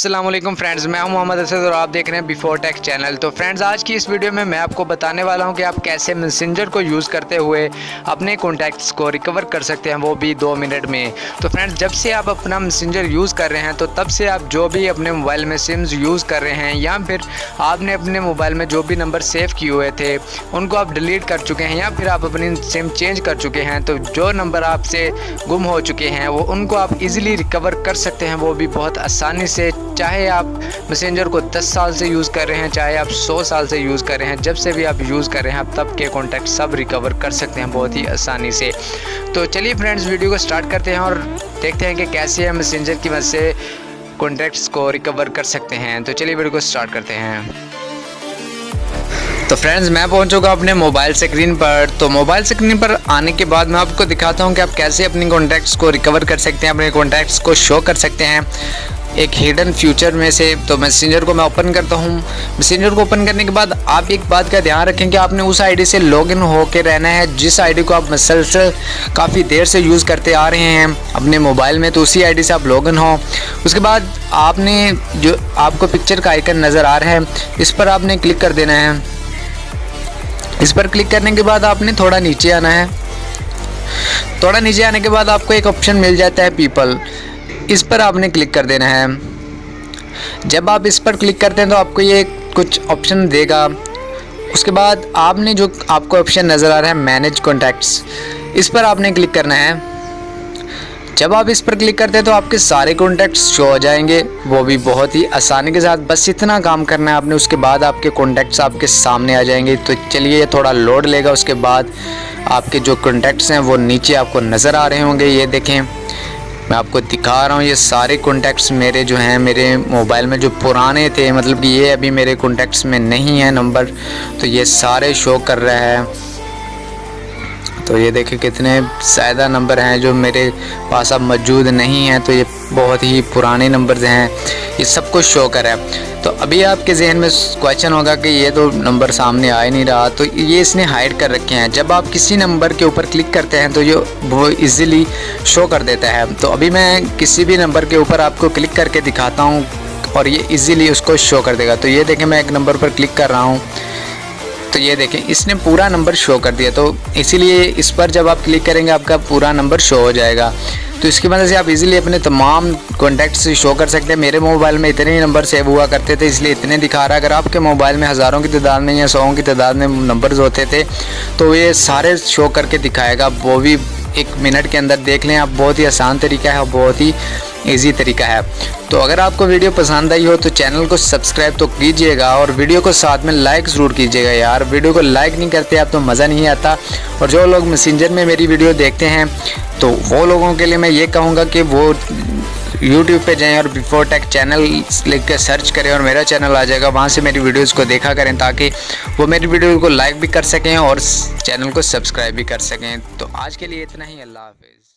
अस्सलाम वालेकुम फ्रेंड्स, मैं हूं मोहम्मद असद और आप देख रहे हैं बिफोर टेक चैनल। तो फ्रेंड्स, आज की इस वीडियो में मैं आपको बताने वाला हूं कि आप कैसे मैसेंजर को यूज़ करते हुए अपने कॉन्टैक्ट्स को रिकवर कर सकते हैं, वो भी 2 मिनट में। तो फ्रेंड्स, जब से आप अपना मैसेंजर यूज़ कर रहे हैं तो तब से आप जो भी अपने मोबाइल में सिम्स यूज़ कर रहे हैं या फिर आपने अपने मोबाइल में जो भी नंबर सेव किए हुए थे उनको आप डिलीट कर चुके हैं या फिर आप अपनी सिम चेंज कर चुके हैं, तो जो नंबर आपसे गुम हो चुके हैं वो उनको आप ईज़िली रिकवर कर सकते हैं, वो भी बहुत आसानी से। चाहे आप मैसेंजर को 10 साल से यूज़ कर रहे हैं, चाहे आप 100 साल से यूज़ कर रहे हैं, जब से भी आप यूज़ कर रहे हैं आप तब के कॉन्टैक्ट सब रिकवर कर सकते हैं बहुत ही आसानी से। तो चलिए फ्रेंड्स, वीडियो को स्टार्ट करते हैं और देखते हैं कि कैसे हम मैसेंजर की मदद से कॉन्टैक्ट्स को रिकवर कर सकते हैं। तो चलिए वीडियो को स्टार्ट करते हैं। तो फ्रेंड्स, मैं पहुंच चुका अपने मोबाइल स्क्रीन पर। तो मोबाइल स्क्रीन पर आने के बाद मैं आपको दिखाता हूं कि आप कैसे अपनी कॉन्टैक्ट्स को रिकवर कर सकते हैं, अपने कॉन्टैक्ट्स को शो कर सकते हैं एक हिडन फ्यूचर में से। तो मैसेंजर को मैं ओपन करता हूं। मैसेंजर को ओपन करने के बाद आप एक बात का ध्यान रखें कि आपने उस आईडी से लॉगिन होकर रहना है जिस आईडी को आप मुसलसल काफ़ी देर से यूज़ करते आ रहे हैं अपने मोबाइल में, तो उसी आईडी से आप लॉगिन हो। उसके बाद आपने जो आपको पिक्चर का आइकन नज़र आ रहा है इस पर आपने क्लिक कर देना है। इस पर क्लिक करने के बाद आपने थोड़ा नीचे आना है। थोड़ा नीचे आने के बाद आपको एक ऑप्शन मिल जाता है पीपल, इस पर आपने क्लिक कर देना है। जब आप इस पर क्लिक करते हैं तो आपको ये कुछ ऑप्शन देगा। उसके बाद आपने जो आपको ऑप्शन नज़र आ रहा है मैनेज कॉन्टैक्ट्स, इस पर आपने क्लिक करना है। जब आप इस पर क्लिक करते हैं तो आपके सारे कॉन्टैक्ट्स शो हो जाएंगे, वो भी बहुत ही आसानी के साथ। बस इतना काम करना है आपने, उसके बाद आपके कॉन्टैक्ट्स आपके सामने आ जाएंगे। तो चलिए ये थोड़ा लोड लेगा, उसके बाद आपके जो कॉन्टैक्ट्स हैं वो नीचे आपको नज़र आ रहे होंगे। ये देखें, मैं आपको दिखा रहा हूँ, ये सारे कॉन्टैक्ट्स मेरे जो हैं मेरे मोबाइल में जो पुराने थे, मतलब कि ये अभी मेरे कॉन्टैक्ट्स में नहीं है नंबर, तो ये सारे शो कर रहा है। तो ये देखिए कितने ज़्यादा नंबर हैं जो मेरे पास अब मौजूद नहीं हैं, तो ये बहुत ही पुराने नंबर्स हैं, ये सब कुछ शो कर रहा है। तो अभी आपके जहन में क्वेश्चन होगा कि ये तो नंबर सामने आ ही नहीं रहा, तो ये इसने हाइड कर रखे हैं। जब आप किसी नंबर के ऊपर क्लिक करते हैं तो वो इजीली शो कर देता है। तो अभी मैं किसी भी नंबर के ऊपर आपको क्लिक करके दिखाता हूँ और ये इजीली उसको शो कर देगा। तो ये देखें, मैं एक नंबर पर क्लिक कर रहा हूँ, तो ये देखें इसने पूरा नंबर शो कर दिया। तो इसीलिए इस पर जब आप क्लिक करेंगे आपका पूरा नंबर शो हो जाएगा। तो इसकी वजह से आप इजीली अपने तमाम कॉन्टैक्ट्स शो कर सकते हैं। मेरे मोबाइल में इतने ही नंबर सेव हुआ करते थे, इसलिए इतने दिखा रहा है। अगर आपके मोबाइल में हज़ारों की तादाद में या 100 की तादाद में नंबर्स होते थे तो ये सारे शो करके दिखाएगा, वो भी 1 मिनट के अंदर। देख लें आप, बहुत ही आसान तरीका है और बहुत ही ईजी तरीका है। तो अगर आपको वीडियो पसंद आई हो तो चैनल को सब्सक्राइब तो कीजिएगा और वीडियो को साथ में लाइक ज़रूर कीजिएगा यार। वीडियो को लाइक नहीं करते आप तो मज़ा नहीं आता। और जो लोग मैसेंजर में मेरी वीडियो देखते हैं तो वो लोगों के लिए मैं ये कहूँगा कि वो YouTube पे जाएं और बिफोर टेक चैनल लिख कर सर्च करें और मेरा चैनल आ जाएगा, वहाँ से मेरी वीडियोज़ को देखा करें ताकि वो मेरी वीडियो को लाइक भी कर सकें और चैनल को सब्सक्राइब भी कर सकें। तो आज के लिए इतना ही, अल्लाह हाफिज़।